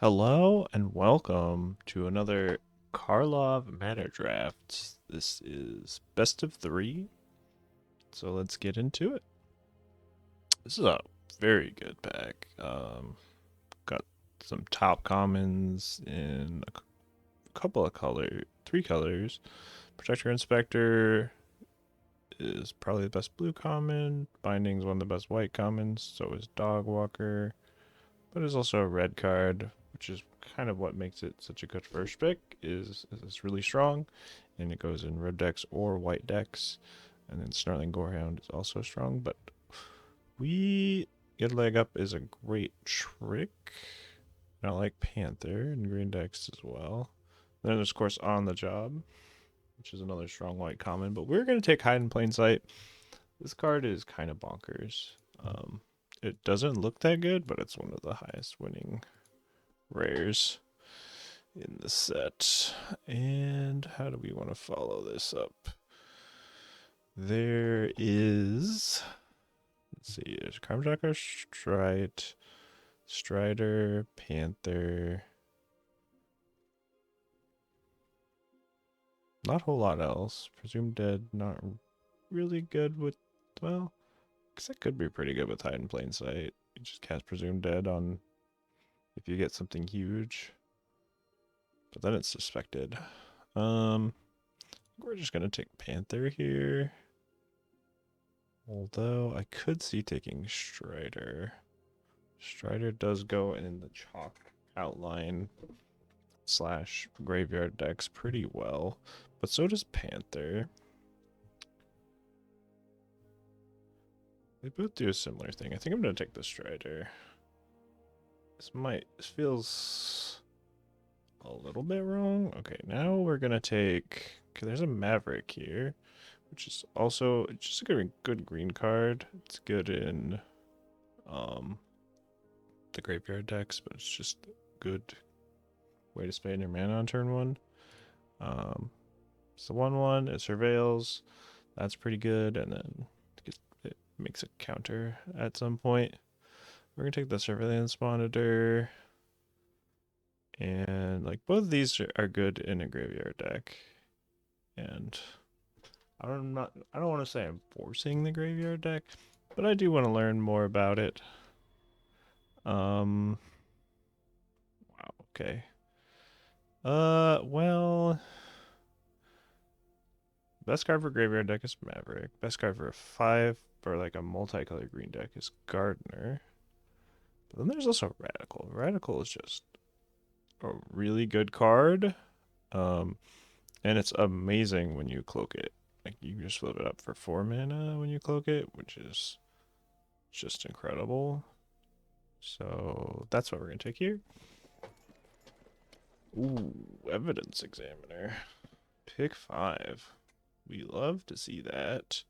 Hello and welcome to another Karlov Manor draft. This is best of three, so let's get into it. This is a very good pack. Got some top commons in a couple of three colors. Protector Inspector is probably the best blue common. Binding's one of the best white commons. So is Dog Walker, but it's also a red card, which is kind of what makes it such a good first pick. Is it's really strong, and it goes in red decks or white decks. And then Snarling Gorehound is also strong, but we get a leg up is a great trick. And I like Panther and green decks as well. And then there's of course On the Job, which is another strong white common. But we're gonna take Hide in Plain Sight. This card is kind of bonkers. It doesn't look that good, but it's one of the highest winning rares in the set. And how do we want to follow this up? There is, let's see, there's Karmjacker, Strider, Panther. Not a whole lot else. Presumed Dead, not really good with, well, because that could be pretty good with Hide in Plain Sight. You just cast Presumed Dead on if you get something huge. But then it's suspected. We're just gonna take Panther here. Although I could see taking Strider. Strider does go in the chalk outline slash graveyard decks pretty well, but so does Panther. They both do a similar thing. I think I'm gonna take the Strider. This feels a little bit wrong. Okay, now we're gonna take. Okay, there's a Maverick here, which is also just a good green card. It's good in the graveyard decks, but it's just a good way to spend your mana on turn one. It's the 1/1, it surveils. That's pretty good, and then it makes a counter at some point. We're gonna take the Surveillance Monitor, and like both of these are good in a graveyard deck. And I don't want to say I'm forcing the graveyard deck, but I do want to learn more about it. Wow, okay. Well, best card for graveyard deck is Maverick. Best card for a 5 for like a multicolored green deck is Gardener. But then there's also Radical. Radical is just a really good card. And it's amazing when you cloak it. Like you can just flip it up for 4 mana when you cloak it, which is just incredible. So that's what we're gonna take here. Ooh, Evidence Examiner. Pick 5. We love to see that.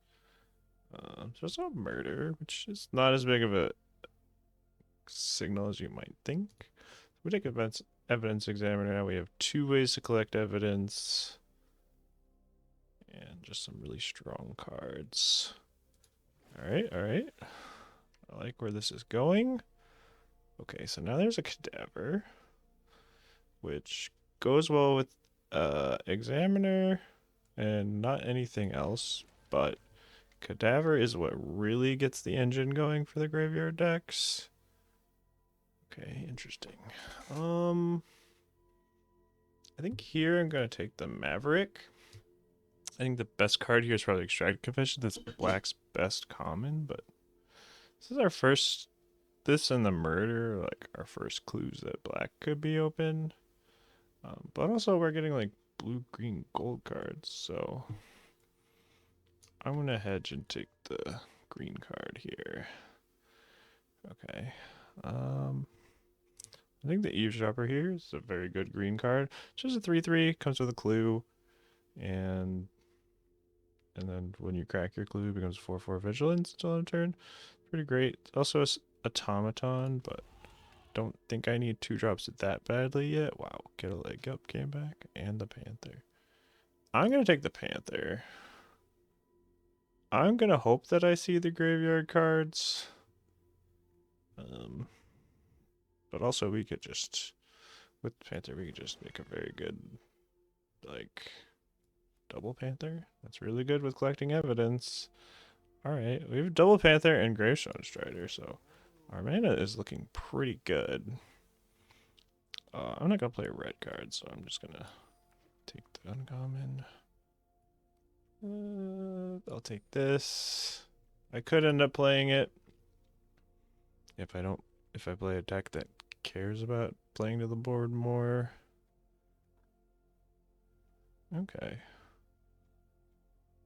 There's also Murder, which is not as big of a signal as you might think. We take Evidence Examiner now. We have 2 ways to collect evidence. And just some really strong cards. Alright, alright. I like where this is going. Okay, so now there's a Cadaver, which goes well with Examiner and not anything else, but Cadaver is what really gets the engine going for the graveyard decks. Okay, interesting. I think here I'm gonna take the Maverick. I think the best card here is probably Extract Confession. That's black's best common, but this is our first. This and the Murder, like our first clues that black could be open. But also we're getting like blue, green, gold cards, so I'm gonna hedge and take the green card here. Okay. I think the Eavesdropper here is a very good green card. It's just a 3/3, comes with a clue, and then when you crack your clue, it becomes 4/4 Vigilance until end of turn. Pretty great. It's also a Automaton, but don't think I need 2 drops that badly yet. Wow, get a leg up, came back, and the Panther. I'm gonna take the Panther. I'm gonna hope that I see the graveyard cards. But also we could just With Panther, we could just make a very good, like, double Panther. That's really good with collecting evidence. Alright, we have double Panther and Gravestone Strider, so our mana is looking pretty good. I'm not going to play a red card, so I'm just going to take the uncommon. I'll take this. I could end up playing it if I play a deck that cares about playing to the board more. Okay.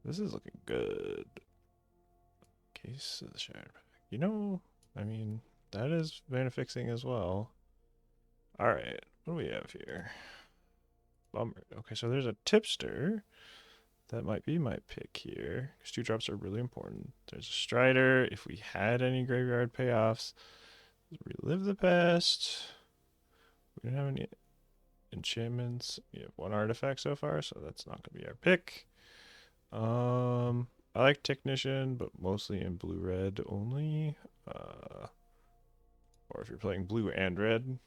This is looking good. Case of the Shattered Pack. You know, I mean, that is mana fixing as well. Alright, what do we have here? Bummer. Okay, so there's a Tipster. That might be my pick here, because 2-drops are really important. There's a Strider. If we had any graveyard payoffs, relive the past. We don't have any enchantments. We have one artifact so far, so that's not going to be our pick. I like Technician, but mostly in blue-red only. Or if you're playing blue and red,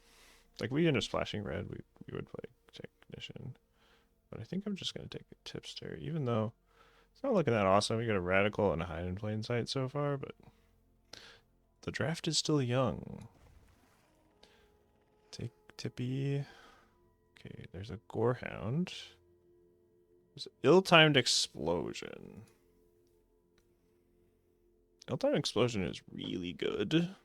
like we end up splashing red, we would play Technician. But I think I'm just going to take a Tipster, even though it's not looking that awesome. We got a Radical and a Hide in Plain Sight so far, but the draft is still young. Take Tippy. Okay, there's a Gorehound. There's Ill-Timed Explosion. Ill-Timed Explosion is really good.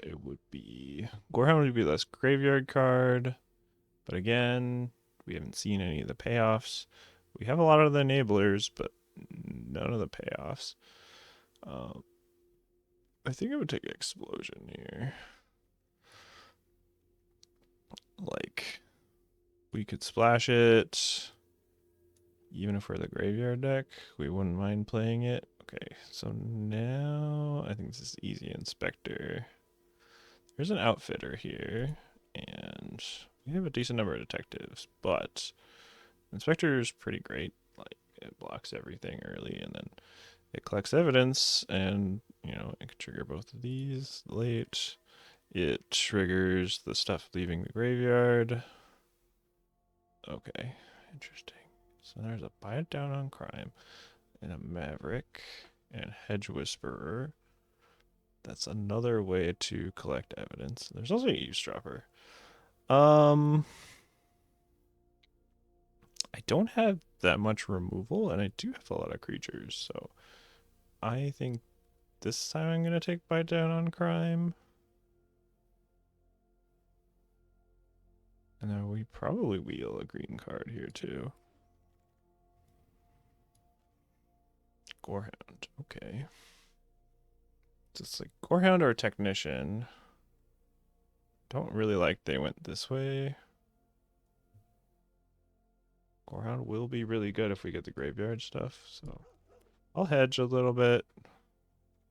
It would be... Gorehound would be less graveyard card. But again, we haven't seen any of the payoffs. We have a lot of the enablers, but none of the payoffs. I think I would take Explosion here. Like, we could splash it. Even if we're the graveyard deck, we wouldn't mind playing it. Okay, so now I think this is easy. Inspector. There's an Outfitter here, and we have a decent number of detectives, but Inspector is pretty great. Like, it blocks everything early, and then it collects evidence, and, you know, it can trigger both of these late. It triggers the stuff leaving the graveyard. Okay, interesting. So there's a Buy It Down on Crime, and a Maverick, and Hedge Whisperer. That's another way to collect evidence. There's also an Eavesdropper. I don't have that much removal, and I do have a lot of creatures, so I think this time I'm going to take Bite Down on Crime. And then we probably wheel a green card here, too. Gorehound, okay. So it's like Gorehound or Technician. Don't really like they went this way. Gorehound will be really good if we get the graveyard stuff, so I'll hedge a little bit.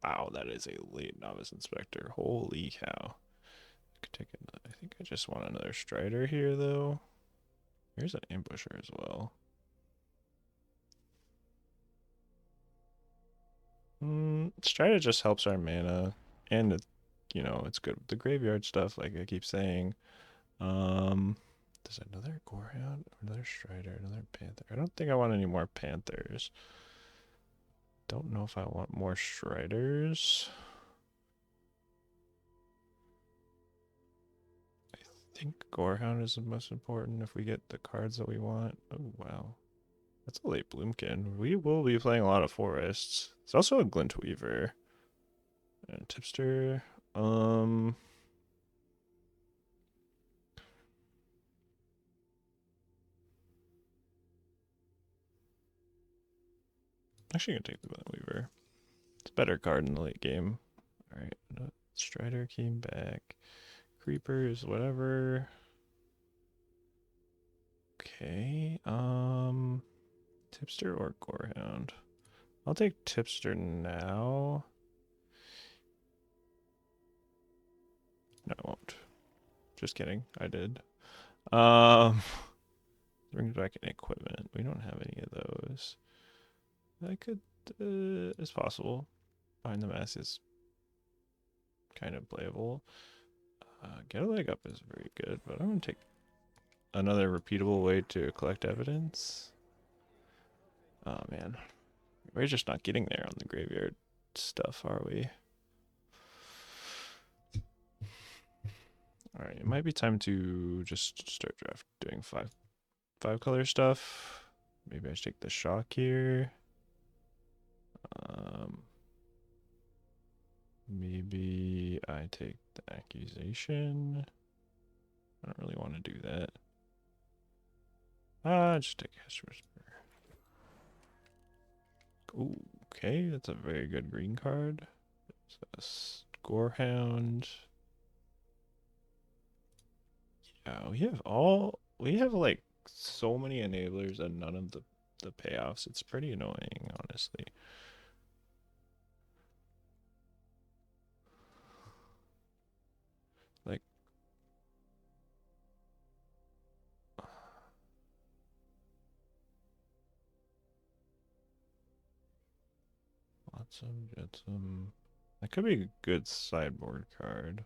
Wow, that is a late Novice Inspector. Holy cow. I could take another. I think I just want another Strider here, though. Here's an Ambusher as well. Strider just helps our mana, and it, you know, it's good with the graveyard stuff, like I keep saying. There's another Gorehound, another Strider, another Panther. I don't think I want any more Panthers. Don't know if I want more Striders. I think Gorehound is the most important if we get the cards that we want. Oh, wow. That's a late Bloomkin. We will be playing a lot of forests. It's also a Glint Weaver. And Tipster. Actually gonna take the Glint Weaver. It's a better card in the late game. Alright, Strider came back. Creepers, whatever. Okay, Tipster or Gorehound? I'll take Tipster now. No, I won't. Just kidding. I did. Brings back an equipment. We don't have any of those. I could, it's possible. Find the masses. kind of playable. Get a leg up is very good, but I'm going to take another repeatable way to collect evidence. Oh man, we're just not getting there on the graveyard stuff, are we? Alright, it might be time to just start doing five color stuff. Maybe I should take the shock here. Maybe I take the accusation. I don't really want to do that. Just take Hester Whisper. Ooh, okay, that's a very good green card. It's a Gorehound. Yeah, we have like so many enablers and none of the payoffs. It's pretty annoying, honestly. Like, Flotsam, Jetsam. That could be a good sideboard card.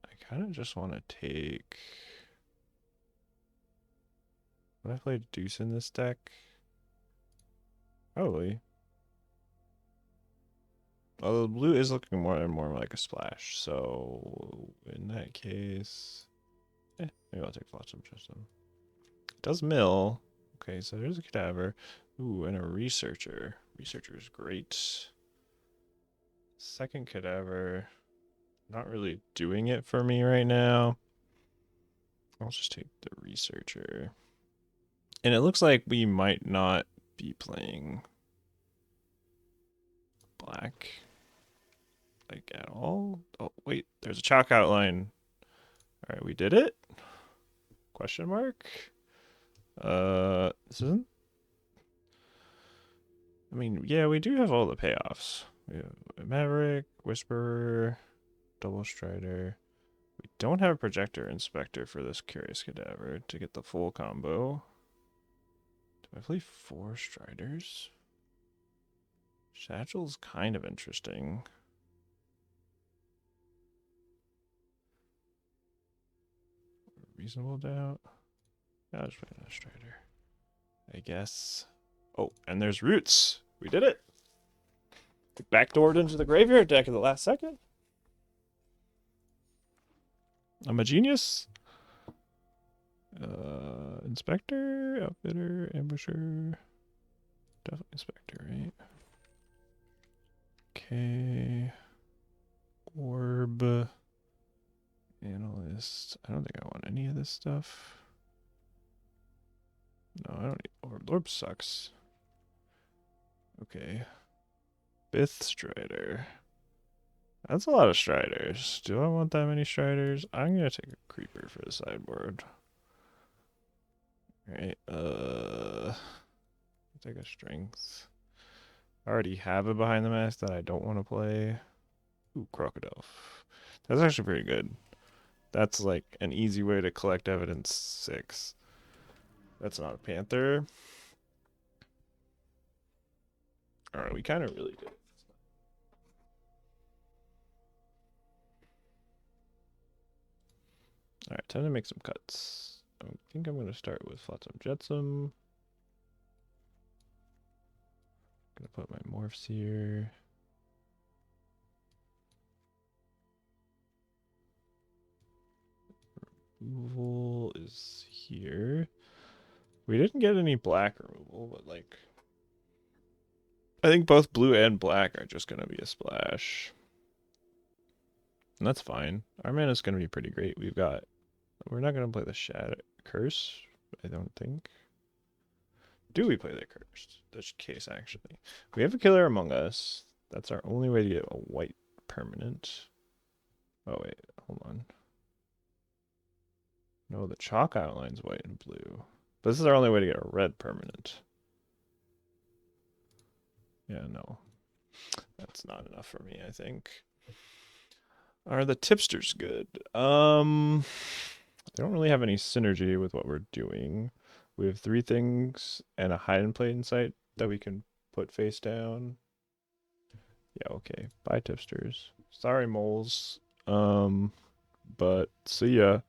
I kind of just want to take. Would I play Deuce in this deck? Probably. Although blue is looking more and more like a splash, so in that case, maybe I'll take Flotsam Jetsam. It does mill. Okay, so there's a cadaver. Ooh, and a researcher. Researcher is great. Second cadaver. Not really doing it for me right now. I'll just take the researcher. And it looks like we might not be playing black. Like at all. Oh, wait, there's a chalk outline. Alright, we did it? Question mark? This isn't. I mean, yeah, we do have all the payoffs. We have Maverick, Whisperer, Double Strider. We don't have a Projector Inspector for this Curious Cadaver to get the full combo. Do I play 4 Striders? Satchel's kind of interesting. Reasonable doubt. I'll just play another Strider, I guess. Oh, and there's Roots. We did it. Backdoored into the graveyard deck at the last second. I'm a genius. Inspector, Outfitter, Ambusher. Definitely Inspector, right? Okay. Orb. Analyst. I don't think I want any of this stuff. No, I don't need Orb. Orb sucks. Okay. Fifth Strider. That's a lot of Striders. Do I want that many Striders? I'm gonna take a Creeper for the sideboard. Alright, take a Strength. I already have a Behind the Mask that I don't want to play. Ooh, Crocodile. That's actually pretty good. That's like an easy way to collect evidence 6. That's not a Panther. Alright, we kind of really did. Alright, time to make some cuts. I think I'm going to start with Flotsam Jetsam. Gonna put my morphs here. Removal is here. We didn't get any black removal, but like, I think both blue and black are just gonna be a splash. And that's fine. Our mana's gonna be pretty great. We're not gonna play the Shadow Curse, I don't think. Do we play the Curse? This case, actually. We have a Killer Among Us. That's our only way to get a white permanent. Oh, wait. Hold on. No, the chalk outline's white and blue. But this is our only way to get a red permanent. Yeah, no. That's not enough for me, I think. Are the tipsters good? They don't really have any synergy with what we're doing. We have 3 things and a hide and plain sight that we can put face down. Yeah, okay. Bye, tipsters. Sorry, moles. But see ya.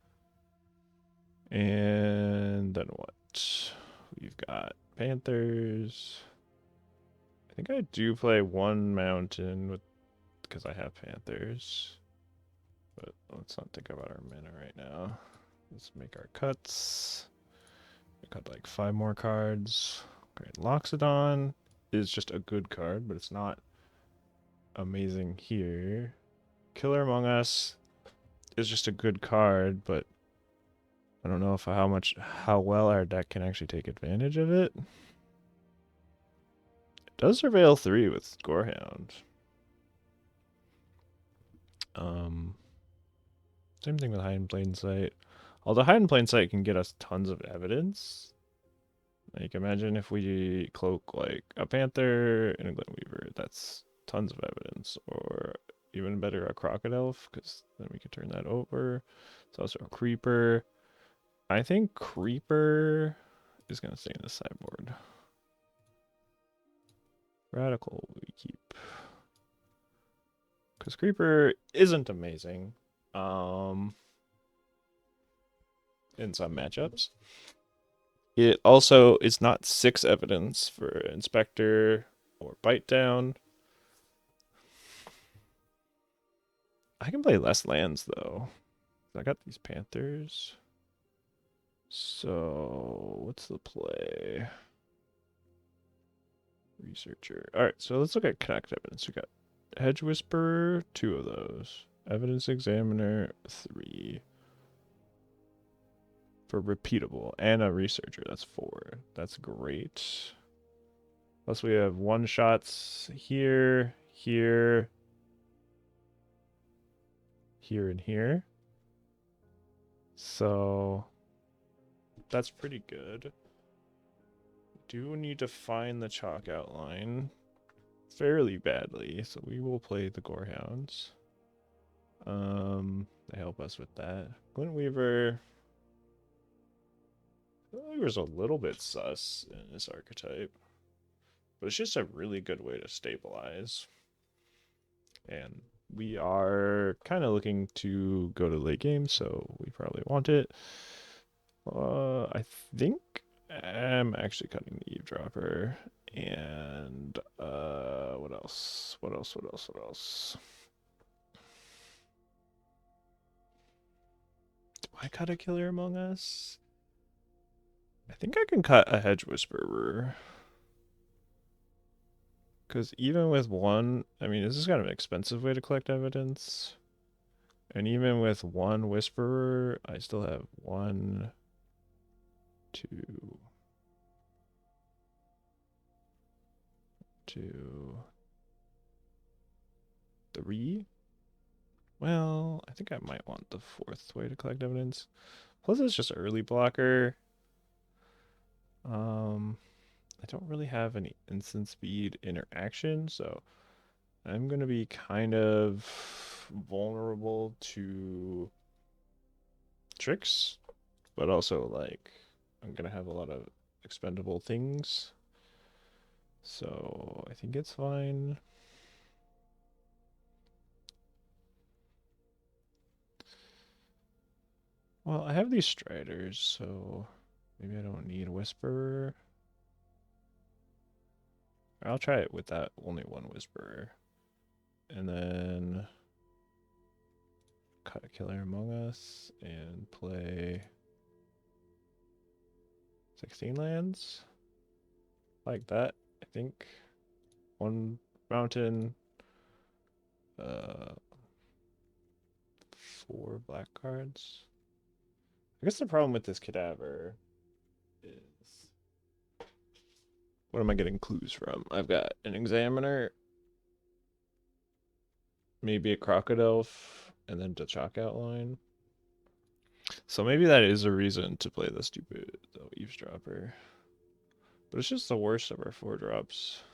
And then what? We've got Panthers. I think I do play one mountain with because I have Panthers. But let's not think about our mana right now. Let's make our cuts. We got like 5 more cards. Great. Loxodon is just a good card, but it's not amazing here. Killer Among Us is just a good card, but I don't know if how well our deck can actually take advantage of it. It does Surveil 3 with Gorehound. Same thing with Hide in Plain Sight. Although Hide in Plain Sight can get us tons of evidence. Like, imagine if we cloak, like, a Panther and a Glintweaver. That's tons of evidence. Or even better, a Crocodile, because then we could turn that over. It's also a Creeper. I think Creeper is going to stay in the sideboard. Radical we keep. Because Creeper isn't amazing. In some matchups. It also is not 6 evidence for Inspector or Bite Down. I can play less lands though. I got these Panthers. So what's the play? Researcher. Alright, so let's look at Connect evidence. We got Hedge Whisperer, 2 of those. Evidence Examiner, 3. For repeatable. And a Researcher, that's 4. That's great. Plus we have 1-shots here, here, here, and here. So that's pretty good. Do need to find the chalk outline fairly badly, so we will play the Gorehounds. They help us with that. Glintweaver. Glintweaver's a little bit sus in this archetype, but it's just a really good way to stabilize. And we are kind of looking to go to late game, so we probably want it. I think I'm actually cutting the Eavesdropper. And what else? What else? What else? What else? Do I cut a Killer Among Us? I think I can cut a Hedge Whisperer. Because even with one, I mean, this is kind of an expensive way to collect evidence. And even with one Whisperer, I still have 1, 2, 2, 3. Well, I think I might want the 4th way to collect evidence. Plus, it's just early blocker. I don't really have any instant speed interaction, so I'm going to be kind of vulnerable to tricks, but also, like, I'm going to have a lot of expendable things. So I think it's fine. Well, I have these Striders, so maybe I don't need a Whisperer. I'll try it with that only one Whisperer. And then cut a Killer Among Us and play 16 lands. Like that, I think. 1 mountain, 4 black cards. I guess the problem with this cadaver is, what am I getting clues from? I've got an Examiner, maybe a Crocodile, and then the chalk outline. So maybe that is a reason to play the stupid Eavesdropper. But it's just the worst of our 4-drops.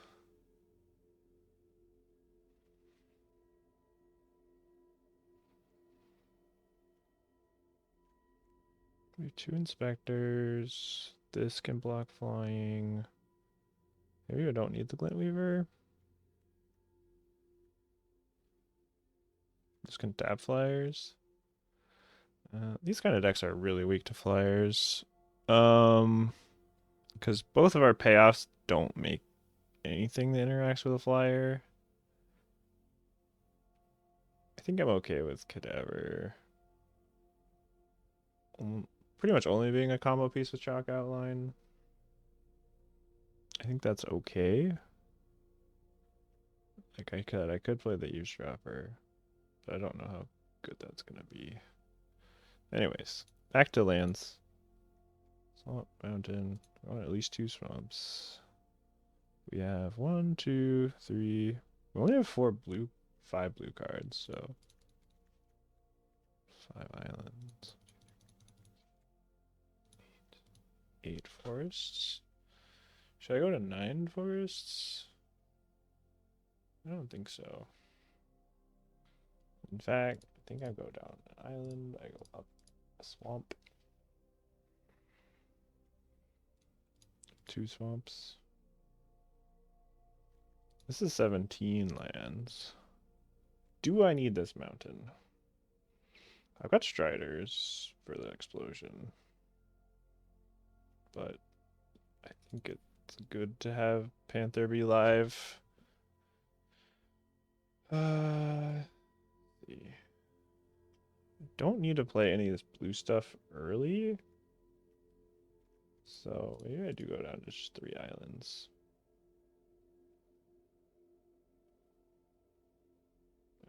We have 2 Inspectors. This can block flying. Maybe I don't need the Glintweaver. Just can tap flyers. These kind of decks are really weak to flyers. Because both of our payoffs don't make anything that interacts with a flyer. I think I'm okay with Cadaver. Pretty much only being a combo piece with Chalk Outline. I think that's okay. Like I could play the Eavesdropper, but I don't know how good that's gonna be. Anyways, back to lands. Swamp, mountain. I want at least 2 swamps. We have 1, 2, 3. We only have 5 blue cards, so 5 islands. 8 forests. Should I go to 9 forests? I don't think so. In fact, I think I go down an island. I go up a swamp. 2 swamps. This is 17 lands. Do I need this mountain? I've got Striders for the explosion. But I think it's good to have Panther be live. See. Don't need to play any of this blue stuff early. So maybe I do go down to just 3 islands.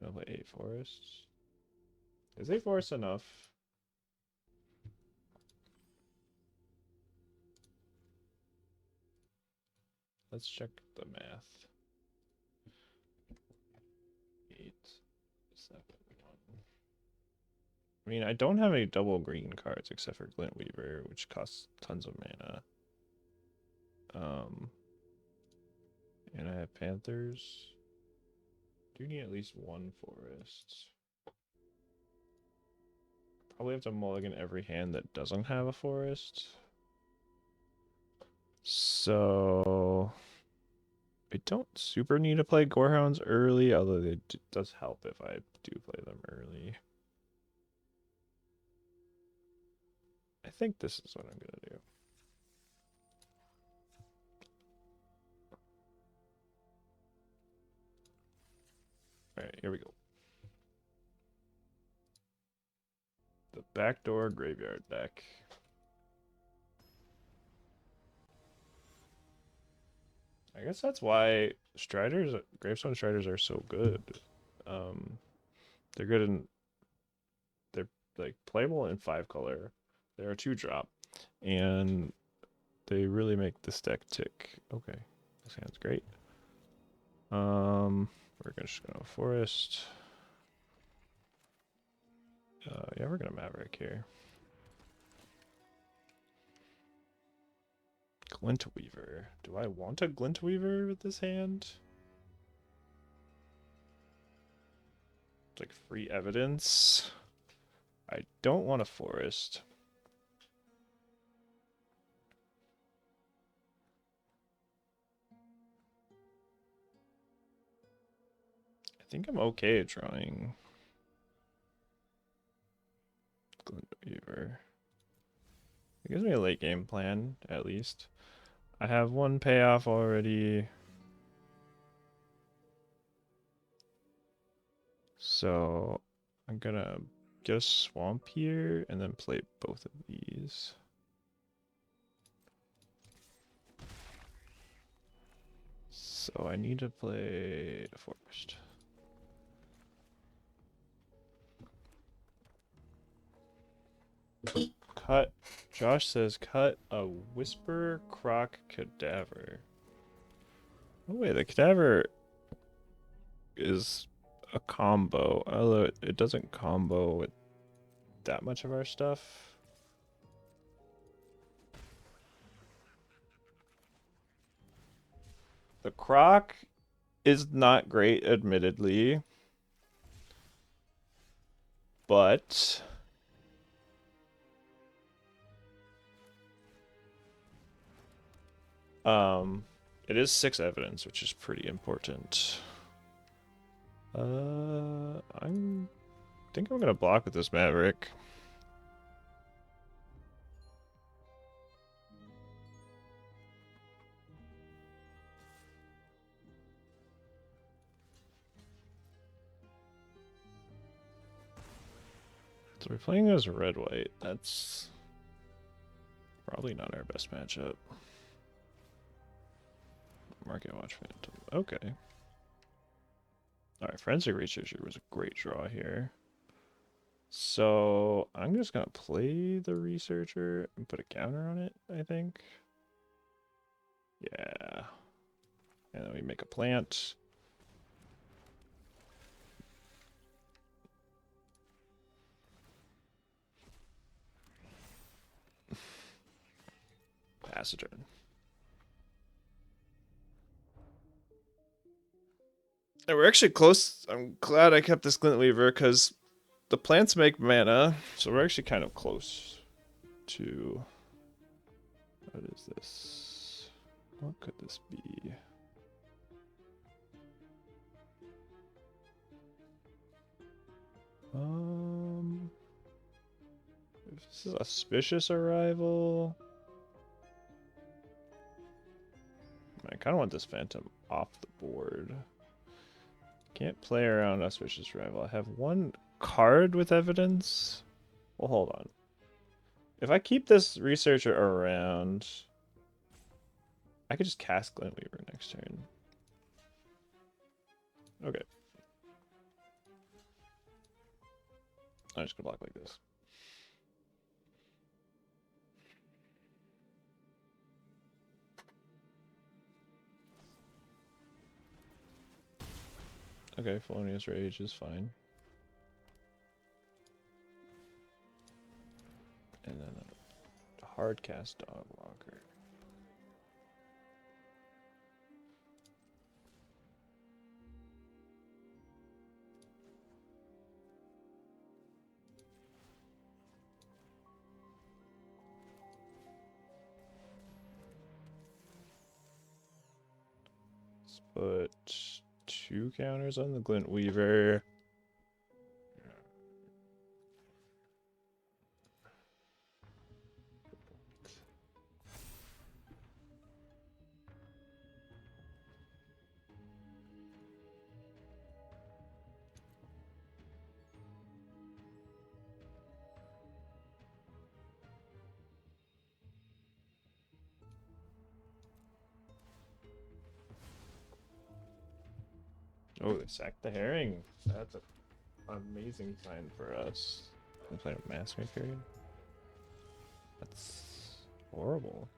I'll play 8 forests. Is 8 forests enough? Let's check the math. 8, 7, 1. I mean, I don't have any double green cards except for Glint Weaver, which costs tons of mana. And I have Panthers. Do need at least 1 forest. Probably have to mulligan every hand that doesn't have a forest. So I don't super need to play Gorehounds early, although it does help if I do play them early. I think this is what I'm gonna do. Alright, here we go. The backdoor graveyard deck. I guess that's why Gravestone Striders are so good. They're good in, they're like playable in 5 color. They're a 2-drop, and they really make this deck tick. Okay, this hand's great. We're just gonna forest. Yeah, we're gonna Maverick here. Glint Weaver. Do I want a Glint Weaver with this hand? It's like free evidence. I don't want a forest. I think I'm okay at drawing Glint Weaver. It gives me a late game plan, at least. I have 1 payoff already. So I'm gonna get a swamp here and then play both of these. So I need to play a forest. Cut. Josh says cut a Whisper Croc Cadaver. Oh wait, the Cadaver is a combo, although it doesn't combo with that much of our stuff. The Croc is not great, admittedly, but it is 6 evidence, which is pretty important. I'm think I'm gonna block with this Maverick. So we're playing as red-white. That's probably not our best matchup. Market Watch Phantom. Okay. Alright, Forensic Researcher was a great draw here. So I'm just gonna play the Researcher and put a counter on it, I think. Yeah. And then we make a plant. Pass a turn. And we're actually close. I'm glad I kept this Glint Weaver because the plants make mana, so we're actually kind of close to... What is this? What could this be? If this is Auspicious Arrival... I kind of want this Phantom off the board. Can't play around Auspicious Arrival. I have one card with evidence. Well, hold on. If I keep this Researcher around, I could just cast Glintweaver next turn. Okay. I'm just gonna block like this. Okay, Felonious Rage is fine. And then a hard cast Dog Walker. Let's put 2 counters on the Glint Weaver. Oh, they sacked the Herring. That's an amazing sign for us. They played a Massmaker. That's horrible.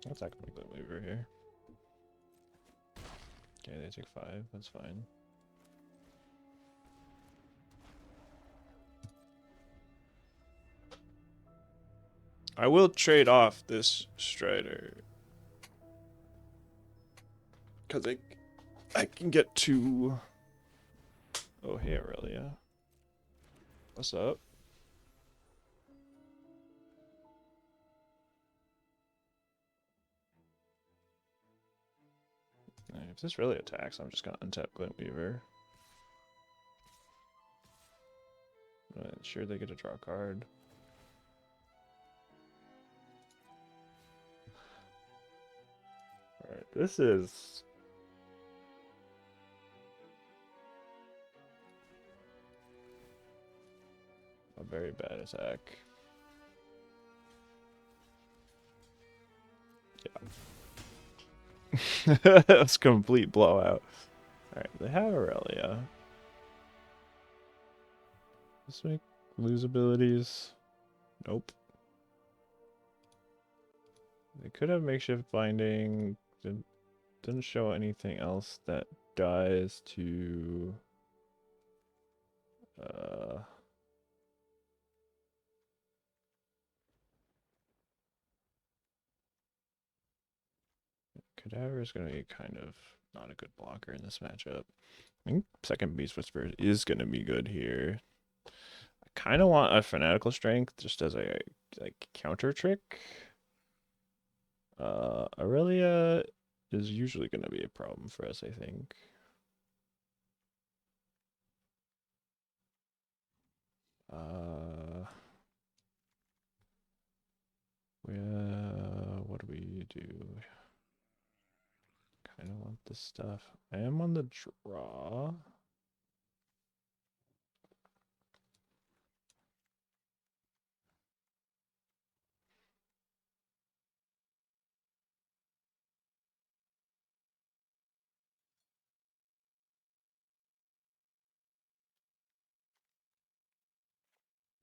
Let's activate Glint Weaver here. Okay, they take 5. That's fine. I will trade off this Strider. Because I can get to... Oh, hey, Aurelia. What's up? If this really attacks, I'm just going to untap Glint Weaver. Sure, they get to draw a card. Alright, this is... a very bad attack. Yeah. That was a complete blowout. Alright, they have Aurelia. Let's make lose abilities. Nope. They could have makeshift binding. Didn't show anything else that dies to Cadaver is going to be kind of not a good blocker in this matchup. I think second Beast Whisperer is going to be good here. I kind of want a Fanatical Strength just as a like counter trick. Aurelia is usually going to be a problem for us, I think. What do we do? Kind of want this stuff. I am on the draw.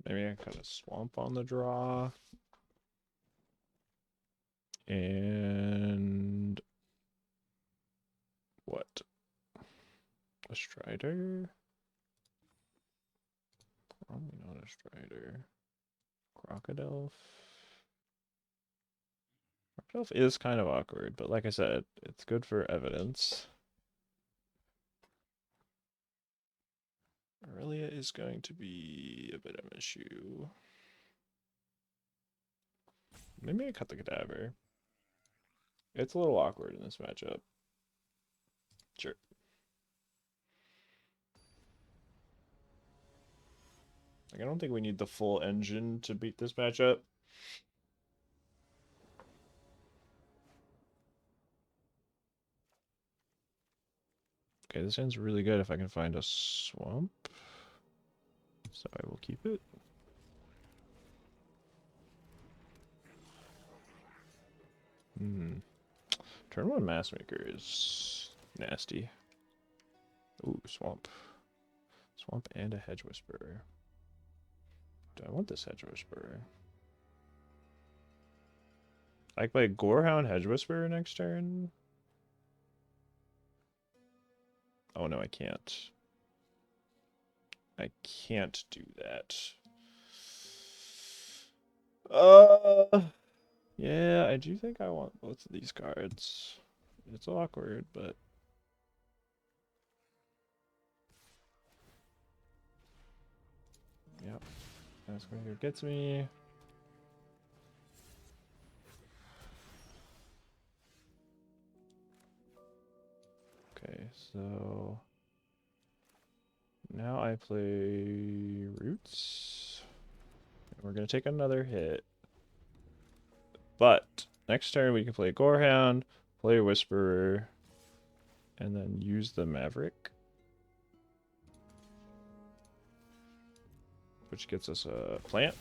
Maybe I cut a swamp on the draw. And what? A Strider? Probably not a Strider. Crocodile. Crocodile is kind of awkward, but like I said, it's good for evidence. Aurelia is going to be a bit of an issue. Maybe I cut the Cadaver. It's a little awkward in this matchup. Sure. Like, I don't think we need the full engine to beat this matchup. Okay, this ends really good if I can find a swamp. So I will keep it. Turn 1 Massmaker is nasty. Ooh, swamp. Swamp and a Hedge Whisperer. Do I want this Hedge Whisperer? I play Gorehound Hedge Whisperer next turn. Oh no, I can't. I can't do that. Yeah, I do think I want both of these cards. It's awkward, but yep. That's where it gets me. Okay, so now I play Roots. We're gonna take another hit. But next turn we can play Gorehound, play Whisperer, and then use the Maverick. Which gets us a plant.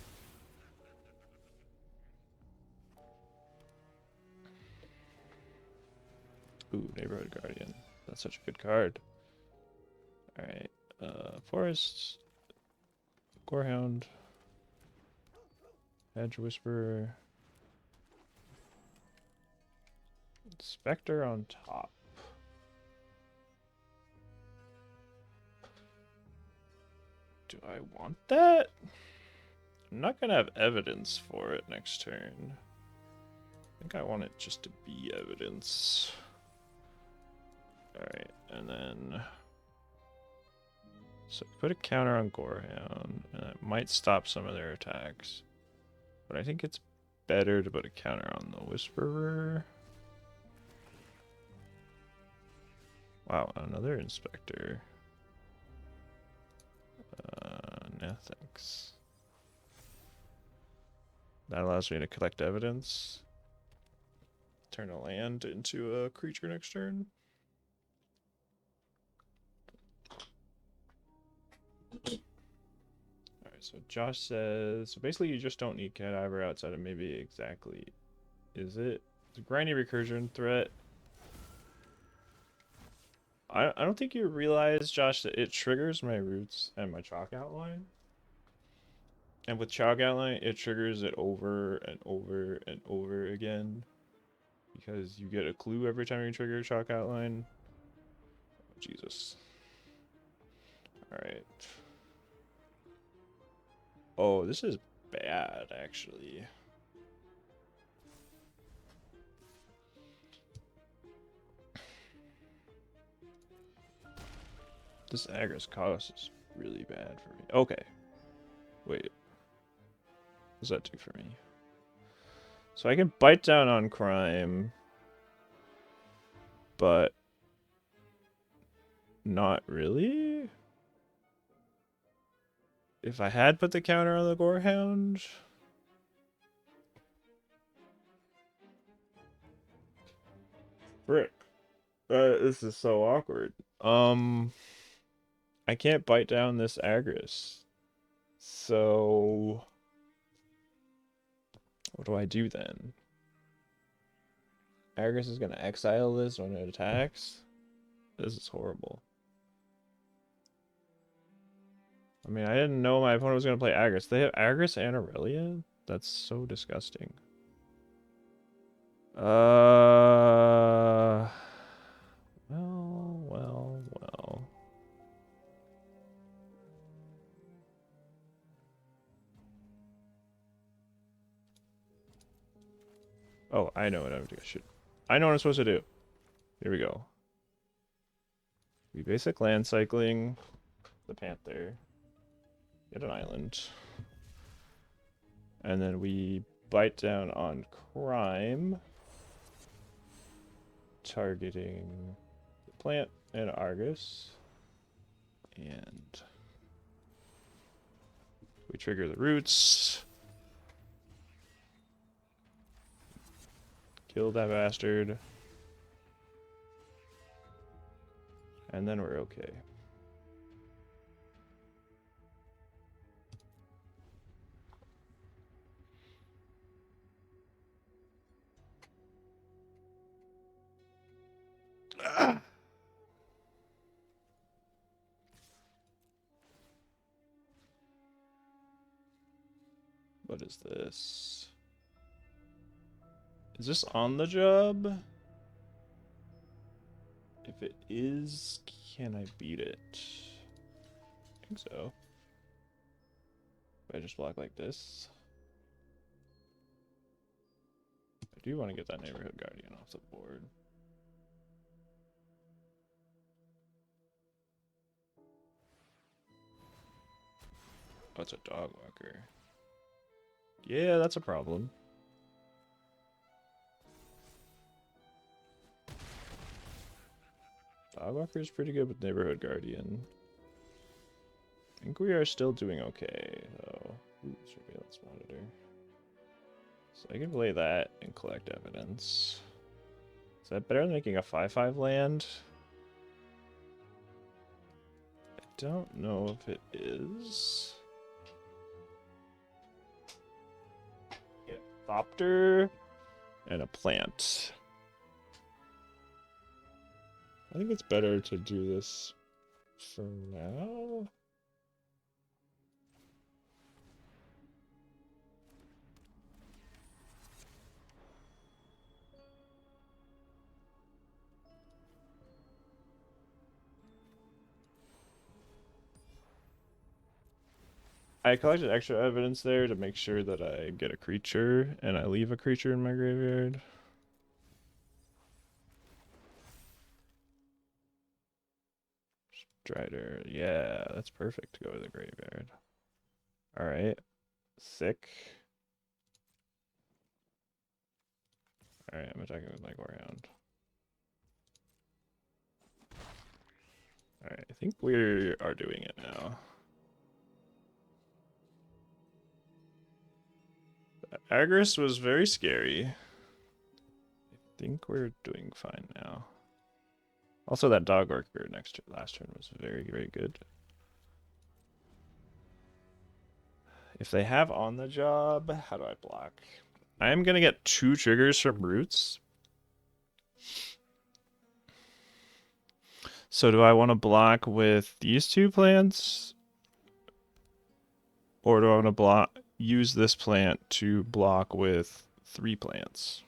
Ooh, Neighborhood Guardian. That's such a good card. Alright. Forest. Gorehound. Hedge Whisperer. Spectre on top. Do I want that? I'm not gonna have evidence for it next turn. I think I want it just to be evidence. Alright, and then... So put a counter on Gorehound, and that might stop some of their attacks. But I think it's better to put a counter on the Whisperer. Wow, another Inspector. No thanks. That allows me to collect evidence. Turn a land into a creature next turn. Alright, so Josh says, so basically you just don't need Cadaver outside of maybe exactly. Is it the grindy recursion threat? I don't think you realize, Josh, that it triggers my roots and my chalk outline. And with chalk outline, it triggers it over and over and over again. Because you get a clue every time you trigger a chalk outline. Oh, Jesus. Alright. Oh, this is bad, actually. This Agris cost is really bad for me. Okay. Wait. What does that do for me? So I can bite down on crime, but not really. If I had put the counter on the Gorehound... Frick. This is so awkward. I can't bite down this Agris. So... what do I do then? Agris is gonna exile this when it attacks? This is horrible. I mean, I didn't know my opponent was gonna play Agris. They have Agris and Aurelia? That's so disgusting. Well. Oh, I know what I'm doing. Shoot. I know what I'm supposed to do. Here we go. We basic land cycling the Panther. Get an island. And then we bite down on crime. Targeting the plant and Argus. And we trigger the roots. Kill that bastard. And then we're okay. Ah! What is this? Is this on the job? If it is, can I beat it? I think so. If I just block like this. I do want to get that neighborhood guardian off the board. Oh, it's a dog walker. Yeah, that's a problem. Dog walker is pretty good with neighborhood guardian. I think we are still doing okay, though. Ooh, surveillance monitor. So I can play that and collect evidence. Is that better than making a 5/5 land? I don't know if it is. Yeah, Thopter and a plant. I think it's better to do this for now. I collected extra evidence there to make sure that I get a creature and I leave a creature in my graveyard. Strider, yeah, that's perfect to go to the graveyard. Alright, sick. Alright, I'm attacking with my Gorehound. Alright, I think we are doing it now. Agris was very scary. I think we're doing fine now. Also, that dog worker next to last turn was very, very good. If they have on the job, how do I block? I'm gonna get 2 triggers from roots. So do I want to block with these 2 plants? Or do I want to use this plant to block with 3 plants?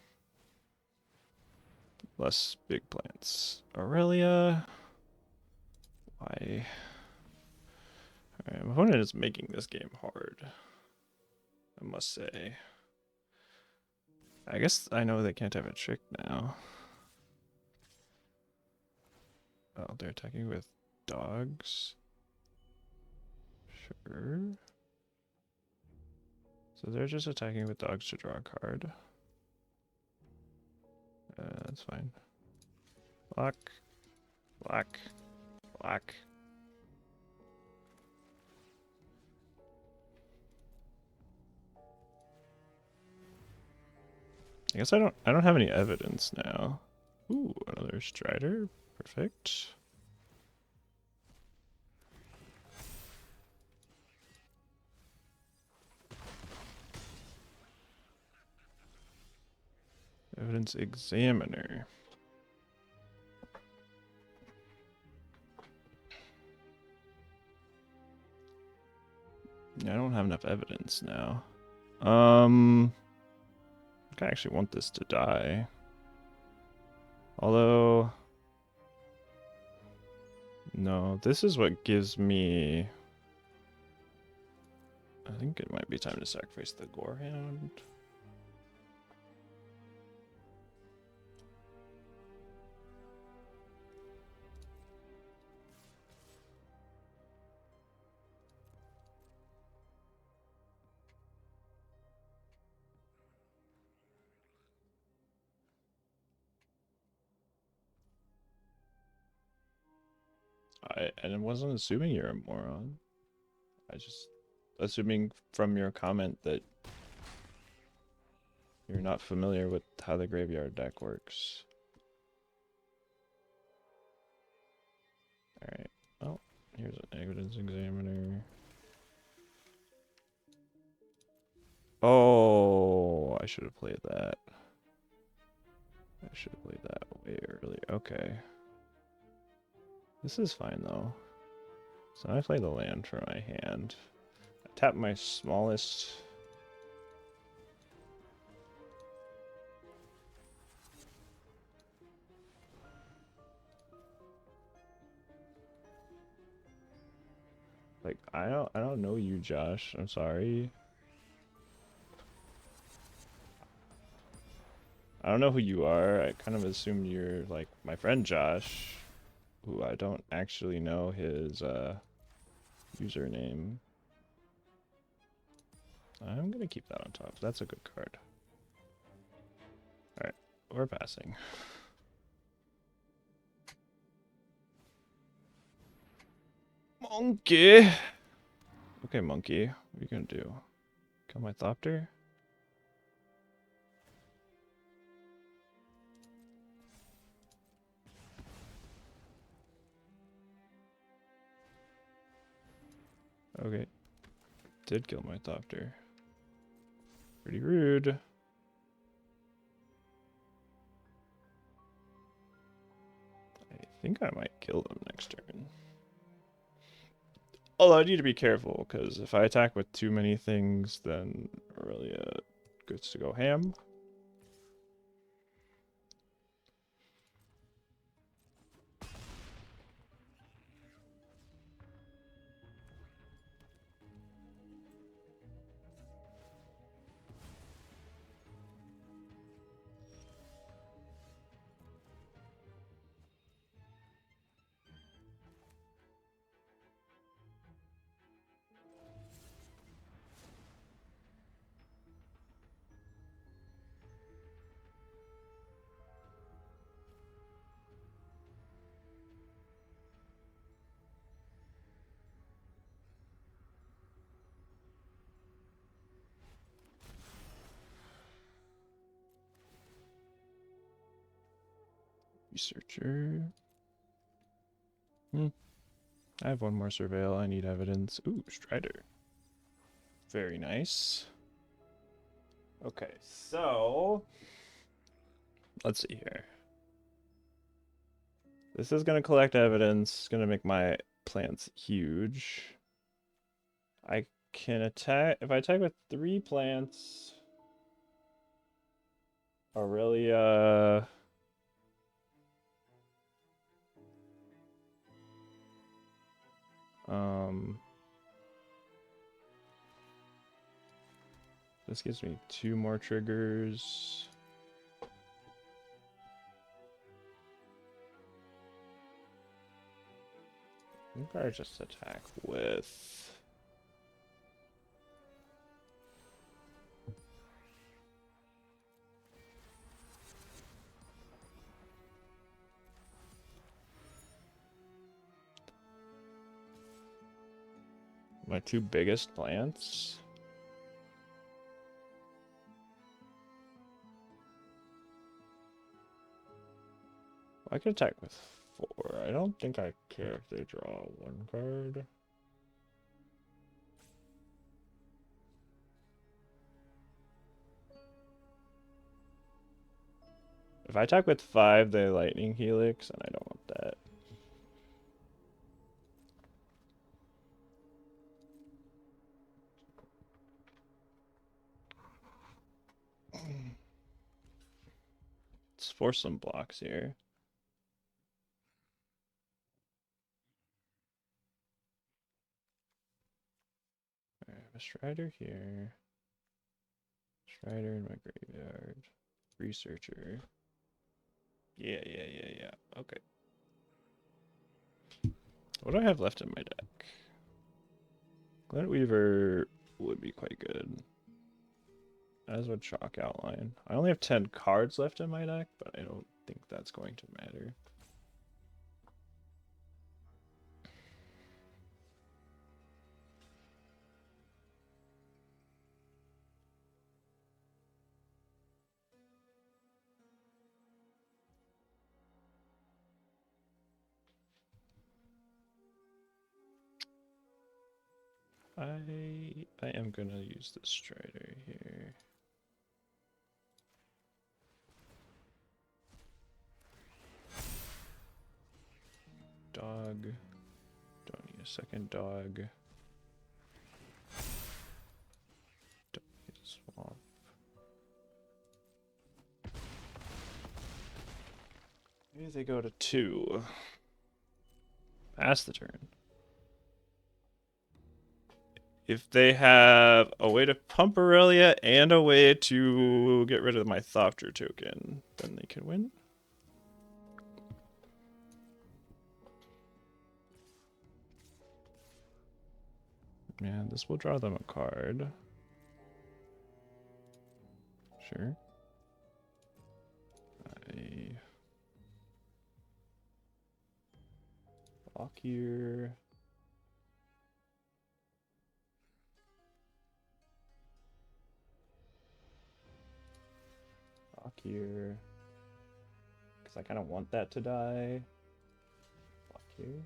Less big plants. Aurelia. Why? Alright, my opponent is making this game hard, I must say. I guess I know they can't have a trick now. Oh, they're attacking with dogs? Sure. So they're just attacking with dogs to draw a card. That's fine. Block. Block. Block. I guess I don't have any evidence now. Ooh, another Strider. Perfect. Evidence Examiner. Yeah, I don't have enough evidence now. I actually want this to die. Although, no, this is what gives me... I think it might be time to sacrifice the Gorehound. I wasn't assuming you're a moron. I just assuming from your comment that you're not familiar with how the graveyard deck works. Alright, well, here's an evidence examiner. Oh, I should have played that. I should have played that way earlier. Okay. This is fine though. So I play the land for my hand. I tap my smallest. Like I don't know you, Josh. I'm sorry. I don't know who you are. I kind of assumed you're like my friend Josh, who I don't actually know his username. I'm gonna keep that on top. That's a good card. Alright, we're passing. Monkey! Okay, monkey. What are you gonna do? Kill my Thopter? Okay. Did kill my Thopter. Pretty rude. I think I might kill them next turn. Although I need to be careful, because if I attack with too many things, then Aurelia gets to go ham. Researcher. I have one more surveil. I need evidence. Ooh, Strider. Very nice. Okay, so let's see here. This is gonna collect evidence. It's gonna make my plants huge. I can attack if I attack with 3 plants. Aurelia. This gives me 2 more triggers. I think I just attack with... My two biggest plants. I could attack with 4. I don't think I care if they draw 1 card. If I attack with 5, they Lightning Helix, and I don't want that. Let's force some blocks here. I have a Strider here. Strider in my graveyard. Researcher. Yeah. Okay. What do I have left in my deck? Glint Weaver would be quite good. As would Chalk Outline. I only have 10 cards left in my deck, but I don't think that's going to matter. I am gonna use the Strider here. Dog. Don't need a second dog. Don't need a swamp. Maybe they go to 2. Pass the turn. If they have a way to pump Aurelia and a way to get rid of my Thopter token, then they can win. Yeah, this will draw them a card. Sure. I block here. Block here. Because I kind of want that to die. Block here.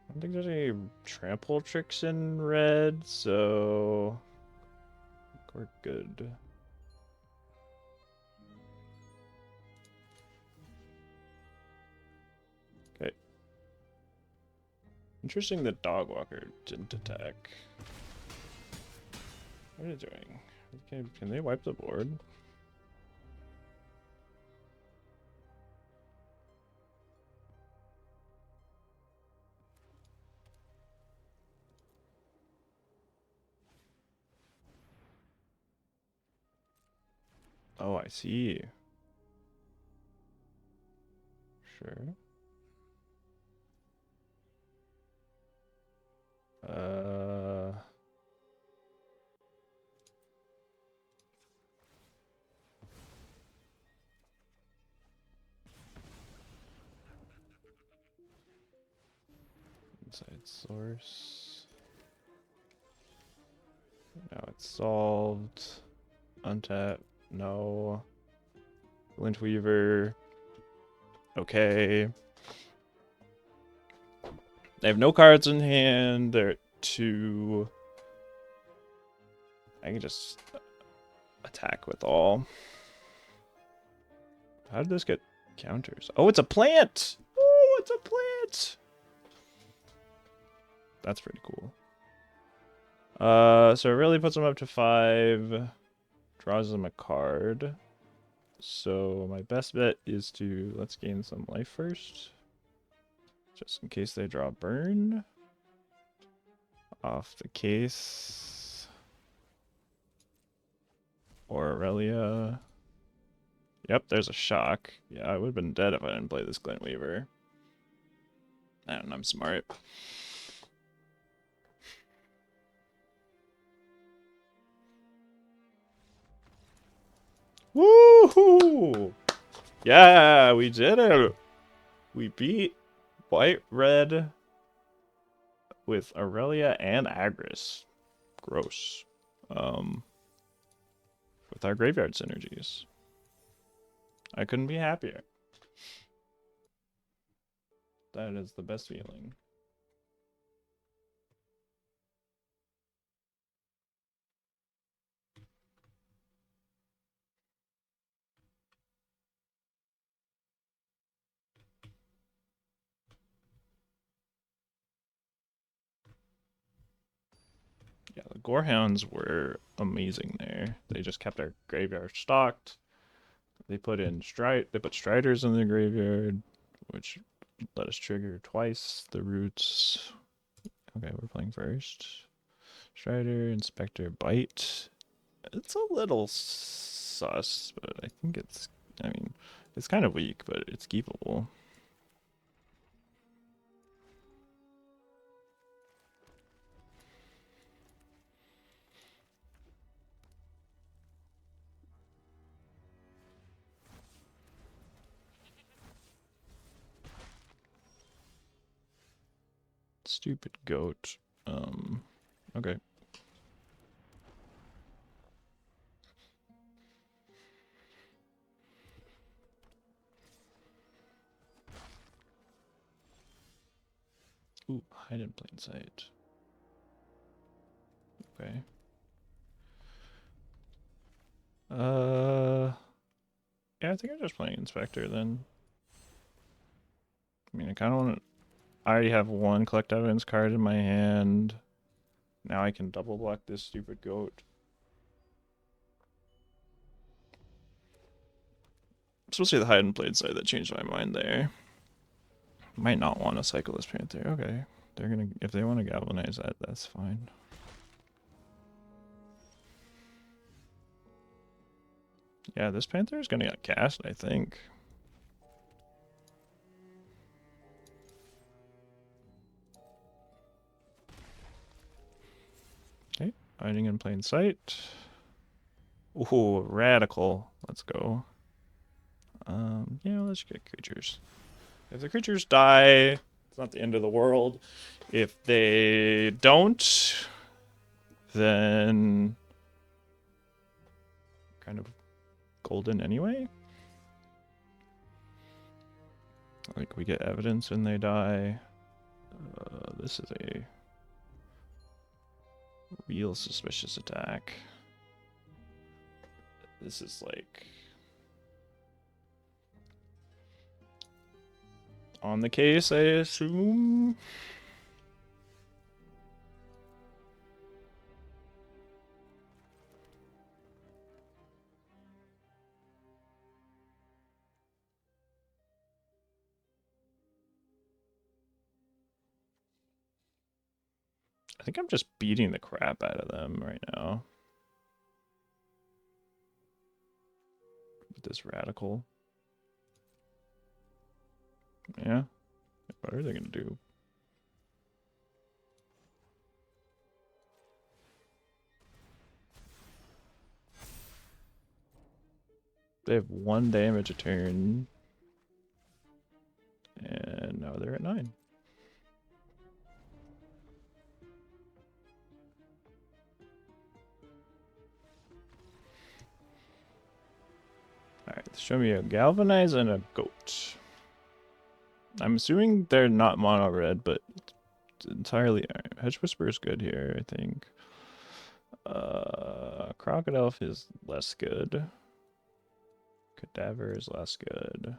I don't think there's any trample tricks in red, so I think we're good. Okay. Interesting that Dogwalker didn't attack. What are they doing? Okay, can they wipe the board? Oh, I see. Sure. Inside source. Now it's solved. Untap. No. Glint Weaver. Okay. They have no cards in hand. They're at 2. I can just attack with all. How did this get counters? Oh, it's a plant! Oh, it's a plant! That's pretty cool. So it really puts them up to 5. Draws them a card. So my best bet is to let's gain some life first. Just in case they draw burn. Off the case. Or Aurelia. Yep, there's a shock. Yeah, I would have been dead if I didn't play this Glint Weaver. I don't know, I'm smart. Woohoo! Yeah, we did it! We beat White Red with Aurelia and Agris. Gross. Um, with our graveyard synergies. I couldn't be happier. That is the best feeling. Yeah, the Gorehounds were amazing there. They just kept our graveyard stocked. They put Striders in the graveyard, which let us trigger twice the roots. Okay, we're playing first. Strider, Inspector, Bite. It's a little sus, but I think I mean, it's kind of weak, but it's keepable. Stupid goat. Okay. Ooh, hide in plain sight. Okay. Yeah, I think I'm just playing Inspector then. I mean, I kind of want to. I already have one collect evidence card in my hand. Now I can double block this stupid goat. Especially the hide in plain sight that changed my mind there. Might not want to cycle this Panther. Okay. They're gonna, if they want to galvanize that, that's fine. Yeah, this Panther is gonna get cast, I think. Okay, hiding in plain sight. Ooh, radical. Let's go. Yeah, let's get creatures. If the creatures die, it's not the end of the world. If they don't, then kind of golden anyway. Like, we get evidence when they die. This is a real suspicious attack. This is like on the case, I assume. I think I'm just beating the crap out of them right now. With this radical. Yeah. What are they gonna do? They have 1 damage a turn. And now they're at 9. Alright, show me a Galvanize and a Goat. I'm assuming they're not mono red, but it's entirely. Right. Hedge Whisper is good here, I think. Crocodile is less good. Cadaver is less good.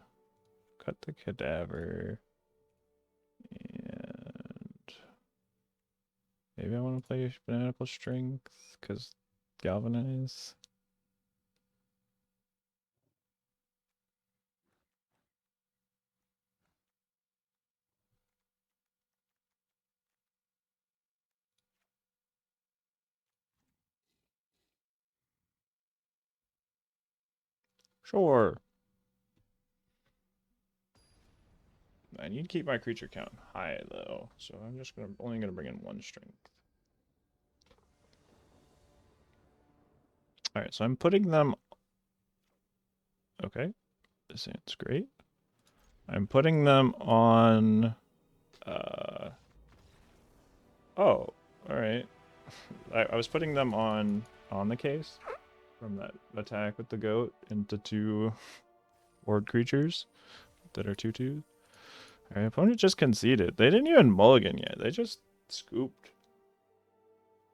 Cut the Cadaver. And maybe I want to play Fanatical Strength, because Galvanize. Sure. I need to keep my creature count high though, so I'm just only gonna bring in 1 strength. All right, so I'm putting them. Okay, this sounds great. I'm putting them on Oh, alright. I was putting them on the case from that attack with the goat into 2 ward creatures that are 2/2. Our opponent just conceded. They didn't even mulligan yet. They just scooped.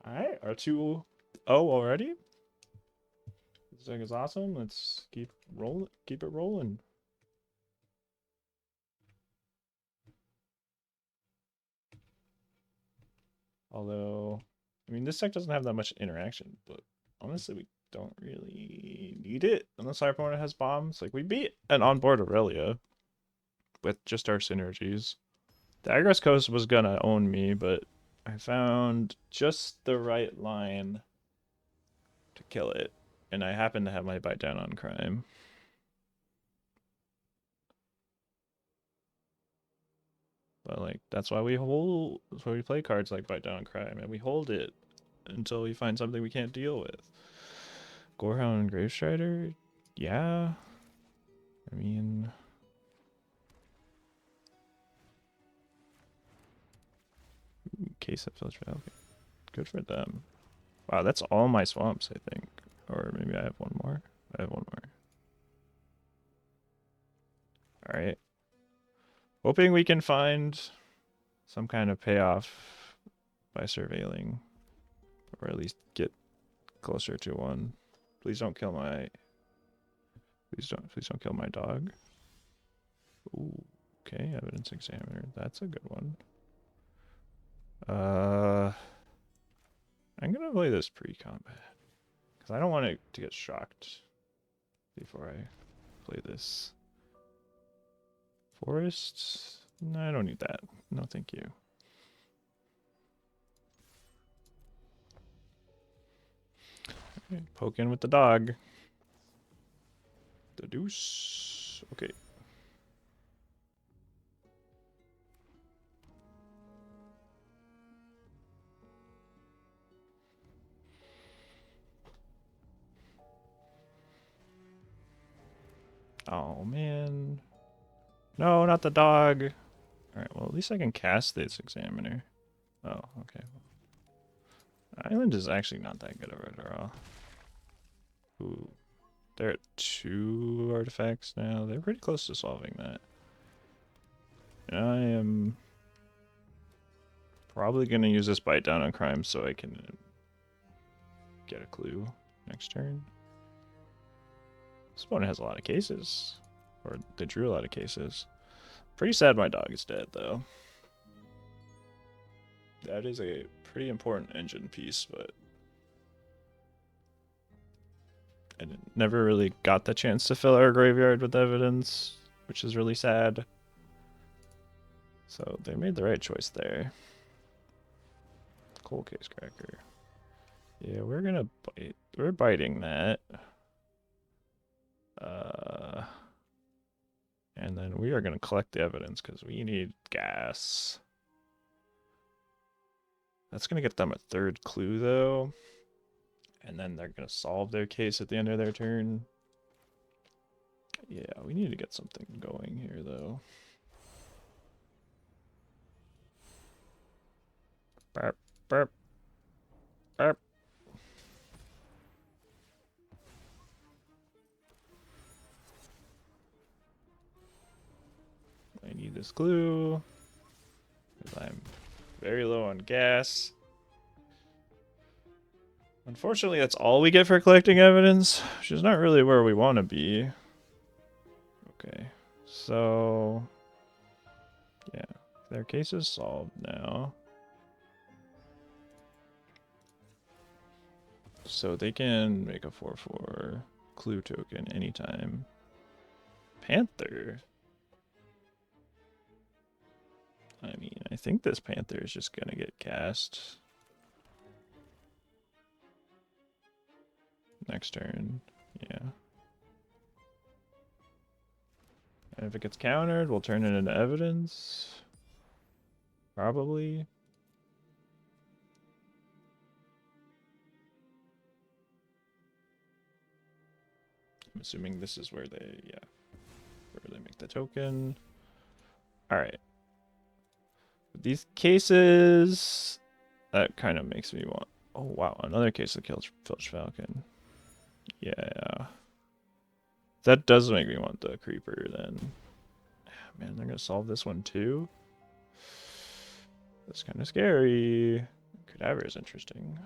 Alright, our 2-0 already? This thing is awesome. Let's keep it rolling. Although, I mean, this deck doesn't have that much interaction, but honestly, we don't really need it unless our opponent has bombs. Like, we beat an onboard Aurelia with just our synergies. The Agros Coast was gonna own me, but I found just the right line to kill it, and I happen to have my bite down on crime. But like that's why we play cards like bite down on crime, and we hold it until we find something we can't deal with. Gorehound and Gravestrider, yeah. I mean, case of filter. Okay, good for them. Wow, that's all my swamps, I think. Or maybe I have one more. I have one more. All right. Hoping we can find some kind of payoff by surveilling, or at least get closer to one. Please don't kill my. Please don't kill my dog. Ooh, okay, evidence examiner. That's a good one. I'm gonna play this pre-combat because I don't want it to get shocked before I play this. Forest? No, I don't need that. No, thank you. Okay, poke in with the dog. The deuce. Okay. Oh, man. No, not the dog. Alright, well, at least I can cast this examiner. Oh, okay. Island is actually not that good of a draw. Ooh. They're at 2 artifacts now. They're pretty close to solving that. And I am probably going to use this bite down on crime so I can get a clue next turn. This opponent has a lot of cases. Or they drew a lot of cases. Pretty sad my dog is dead, though. That is a pretty important engine piece, but I never really got the chance to fill our graveyard with evidence, which is really sad. So they made the right choice there. Cold case cracker. Yeah, we're gonna bite. We're biting that. And then we are gonna collect the evidence because we need gas. That's gonna get them a 3rd clue though. And then they're gonna solve their case at the end of their turn. Yeah, we need to get something going here though. Burp, burp, burp. I need this glue because I'm very low on gas. Unfortunately, that's all we get for collecting evidence, which is not really where we want to be. Okay, so yeah, their case is solved now. So they can make a 4/4 clue token anytime. Panther. I mean, I think this Panther is just gonna get cast next turn. Yeah. And if it gets countered, we'll turn it into evidence. Probably. I'm assuming this is where they, yeah, where they make the token. All right. These cases, That kind of makes me want... Oh, wow. Another case of Filch Falcon. Yeah. That does make me want the Creeper, then. Man, they're going to solve this one, too? That's kind of scary. Cadaver is interesting.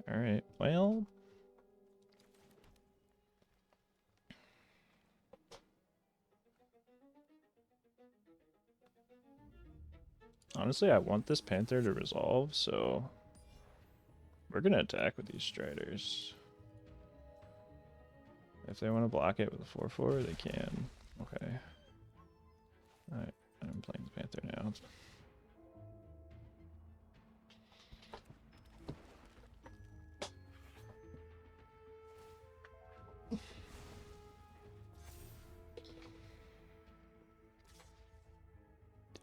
Alright, well... Honestly, I want this Panther to resolve, so... We're gonna attack with these Striders. If they want to block it with a 4-4, they can. Okay. Alright, I'm playing the Panther now.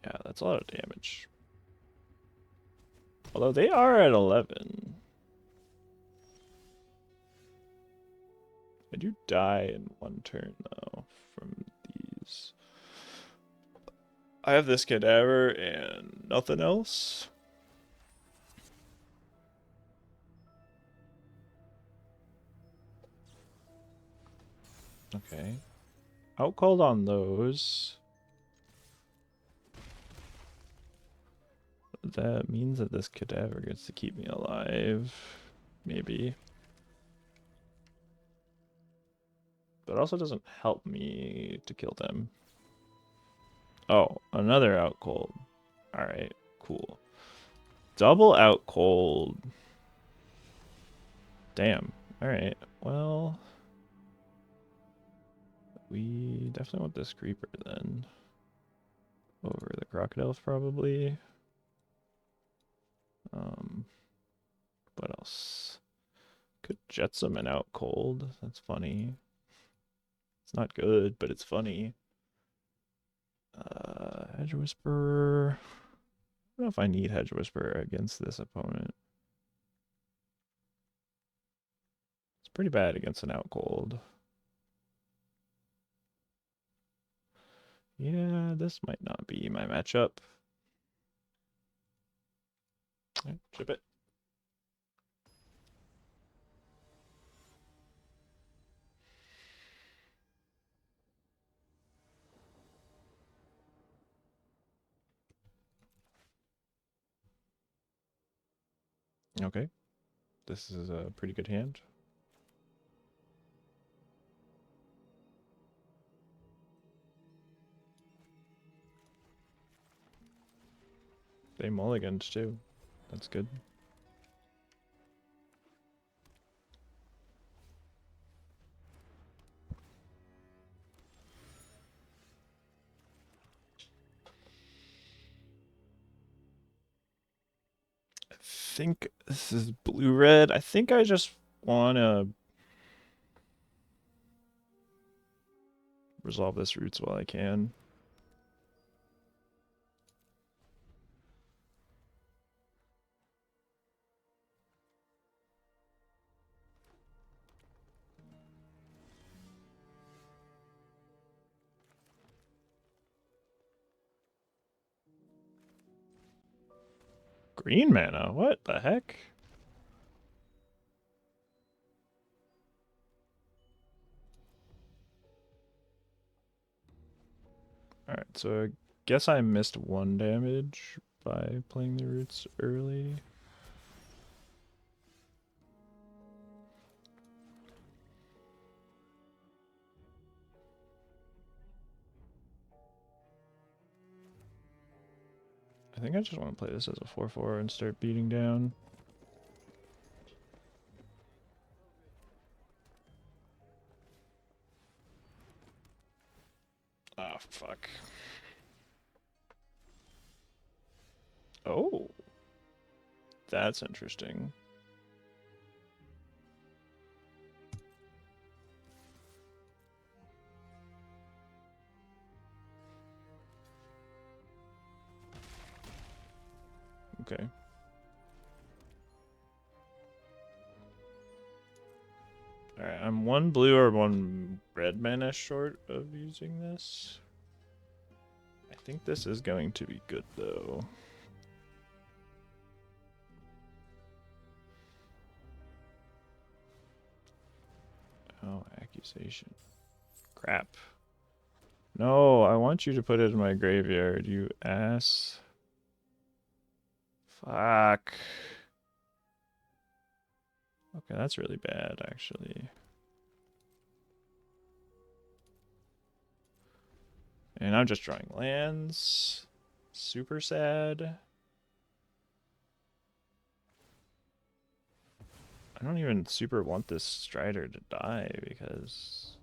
Yeah, that's a lot of damage. Although they are at 11. I do die in one turn, though, from these. I have this Cadaver and nothing else. Okay. Out cold on those. That means that this Cadaver gets to keep me alive. Maybe. But also doesn't help me to kill them. Oh, another out cold. Alright, cool. Double out cold. Damn. Alright, well... We definitely want this Creeper then. Over the Crocodiles, probably. What else? Could Jetsam and out cold. That's funny. It's not good, but it's funny. Hedge Whisperer. I don't know if I need Hedge Whisperer against this opponent. It's pretty bad against an out cold. Yeah, this might not be my matchup. Right, chip it. Okay. This is a pretty good hand. They mulligans too. That's good. I think this is blue-red. I think I just want to resolve this roots while I can. Green mana? What the heck? Alright, so I guess I missed 1 damage by playing the roots early. I think I just want to play this as a 4-4 and start beating down. Ah, fuck. Oh. That's interesting. Okay. Alright, I'm 1 blue or 1 red mana short of using this. I think this is going to be good, though. Oh, accusation. Crap. No, I want you to put it in my graveyard, you ass. Fuck. Okay, that's really bad, actually. And I'm just drawing lands. Super sad. I don't even super want this Strider to die because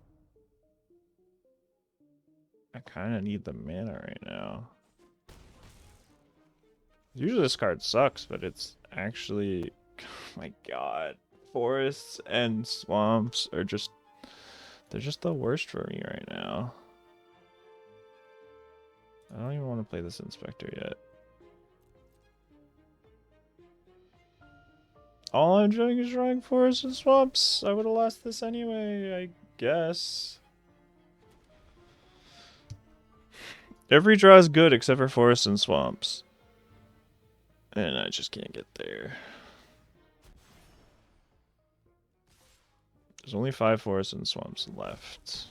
I kind of need the mana right now. Usually this card sucks, but it's actually, oh my god. Forests and swamps are just, they're just the worst for me right now. I don't even want to play this Inspector yet. All I'm doing is drawing forests and swamps. I would have lost this anyway, I guess. Every draw is good except for forests and swamps. And I just can't get there. There's only 5 forests and swamps left.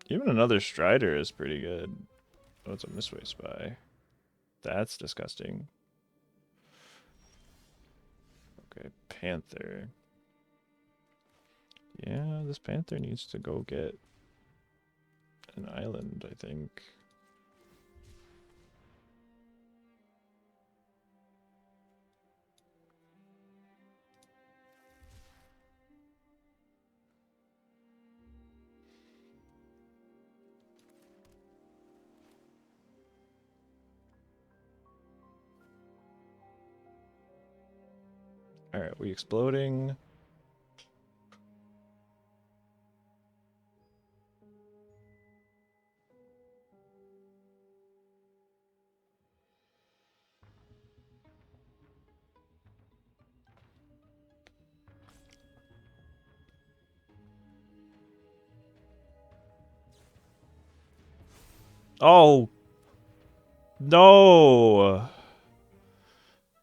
Even another Strider is pretty good. Oh, it's a Mistway Spy. That's disgusting. Okay, Panther. Yeah, this Panther needs to go get an island, I think. Alright, we exploding. Oh! No!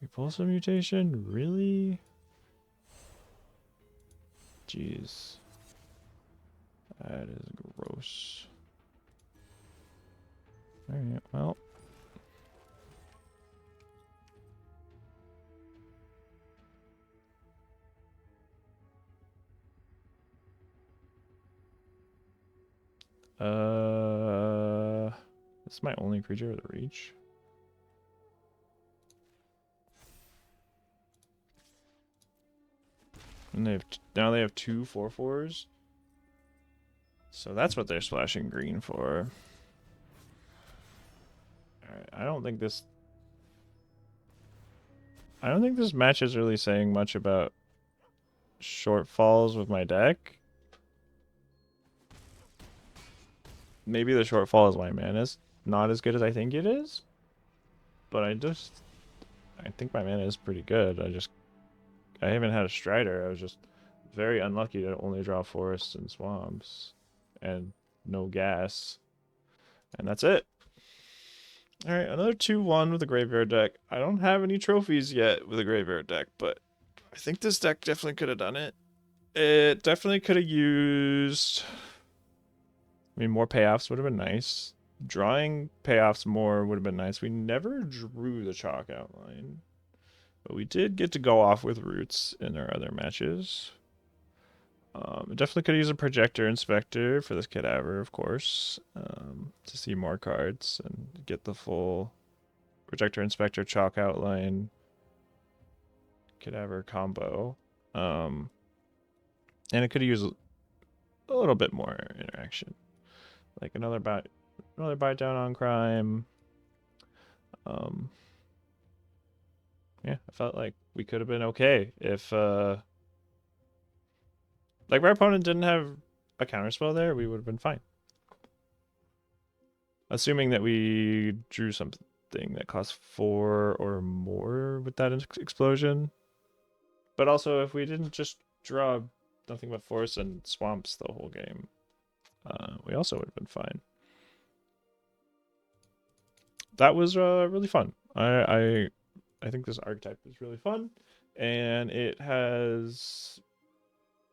Repulsor mutation? Really? Jeez. That is gross. Alright, well. This is my only creature with reach. And now they have 2 4/4s. So that's what they're splashing green for. Alright, I don't think this match is really saying much about shortfalls with my deck. Maybe the shortfall is my mana's not as good as I think it is. But I think my mana is pretty good. I haven't had a Strider. I was just very unlucky to only draw forests and swamps. And no gas. And that's it. Alright, another 2-1 with a graveyard deck. I don't have any trophies yet with a graveyard deck, but I think this deck definitely could have done it. It definitely could have used... I mean, more payoffs would have been nice. Drawing payoffs more would have been nice. We never drew the chalk outline. But we did get to go off with roots in our other matches. Definitely could use a projector inspector for this cadaver, of course, to see more cards and get the full projector inspector chalk outline cadaver combo. And it could use a little bit more interaction, like another bite down on crime. Yeah, I felt like we could have been okay if like my opponent didn't have a counterspell there, we would have been fine. Assuming that we drew something that cost 4 or more with that explosion. But also, if we didn't just draw nothing but forests and swamps the whole game, we also would have been fine. that was really fun. I think this archetype is really fun, and it has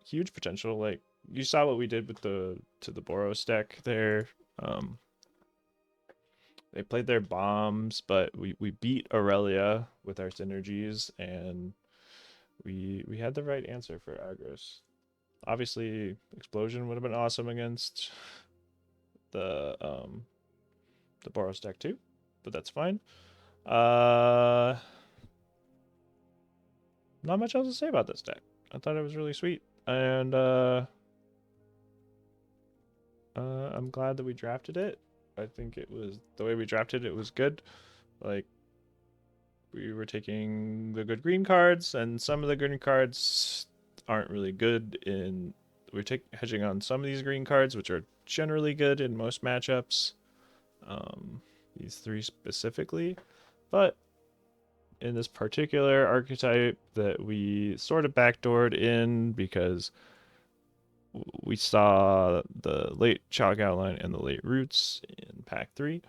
huge potential. Like you saw what we did with the Boros deck there. Um, they played their bombs, but we beat Aurelia with our synergies, and we had the right answer for Agros. Obviously, Explosion would have been awesome against the the Boros deck too, but that's fine. Uh, Not much else to say about this deck. I thought it was really sweet, and I'm glad that we drafted it. I think it was the way we drafted it was good. Like we were taking the good green cards, and some of the green cards aren't really good in. We're hedging on some of these green cards, which are generally good in most matchups. These three specifically, but in this particular archetype that we sort of backdoored in because we saw the late chalk outline and the late roots in pack 3,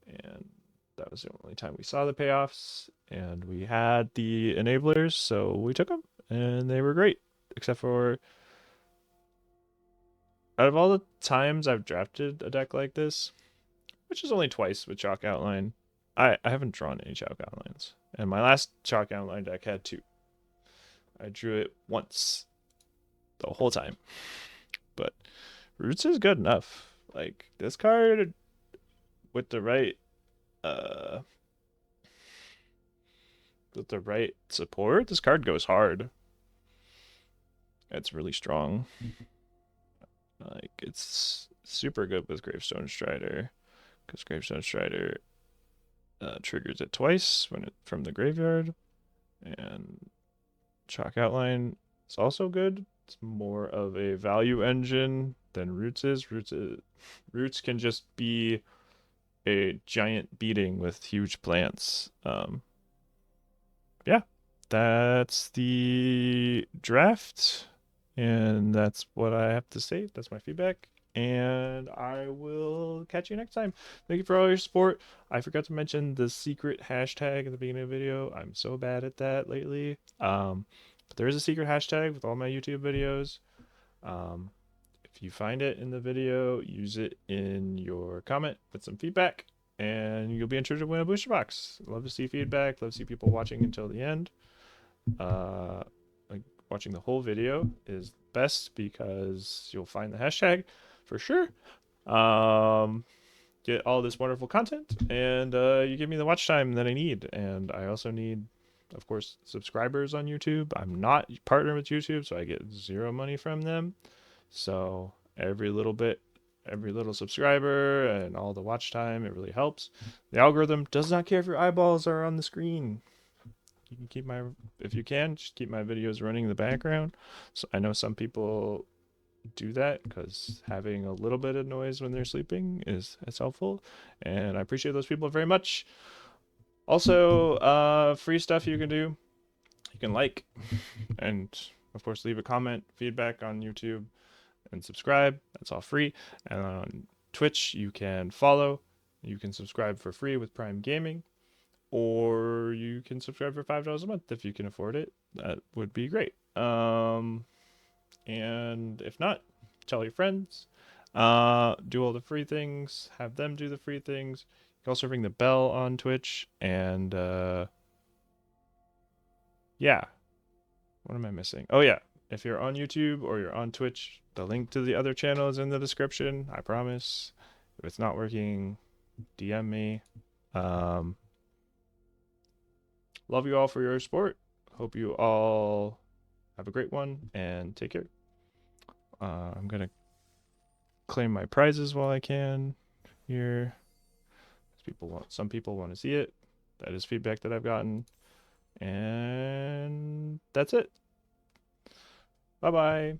and that was the only time we saw the payoffs, and we had the enablers, so we took them and they were great, except for out of all the times I've drafted a deck like this, which is only twice with chalk outline, I haven't drawn any chalk outlines, and my last chalk outline deck had 2. I drew it once the whole time, but roots is good enough. Like this card with the right uh support, this card goes hard. It's really strong. Like it's super good with Gravestone Strider, because Gravestone Strider triggers it twice when it from the graveyard, and Chalk Outline is also good. It's more of a value engine than Roots is. Roots can just be a giant beating with huge plants. Yeah, that's the draft, and that's what I have to say. That's my feedback, and I will catch you next time. Thank you for all your support. I forgot to mention the secret hashtag at the beginning of the video. I'm so bad at that lately. But there is a secret hashtag with all my YouTube videos. Um, if you find it in the video, use it in your comment with some feedback, and you'll be entered to win a booster box. Love to see feedback. Love to see people watching until the end. Like watching the whole video is best because you'll find the hashtag for sure. Get all this wonderful content, and you give me the watch time that I need, and I also need, of course, subscribers on YouTube. I'm not partnered with YouTube, so I get 0 money from them. So every little bit, every little subscriber and all the watch time, it really helps. The algorithm does not care if your eyeballs are on the screen. You can keep my, if you can, just keep my videos running in the background. So I know some people do that because having a little bit of noise when they're sleeping is helpful, and I appreciate those people very much. Also, free stuff you can do. You can like and of course leave a comment, feedback on YouTube, and subscribe. That's all free. And on Twitch, you can follow. You can subscribe for free with Prime Gaming, or you can subscribe for $5 a month if you can afford it. That would be great. And if not, tell your friends. Do all the free things. Have them do the free things. You can also ring the bell on Twitch. And yeah, what am I missing? Oh yeah, if you're on YouTube or you're on Twitch, the link to the other channel is in the description. I promise. If it's not working, DM me. Um, Love you all for your support. Hope you all have a great one and take care. I'm gonna claim my prizes while I can here. Some people want to see it. That is feedback that I've gotten, and that's it. Bye bye.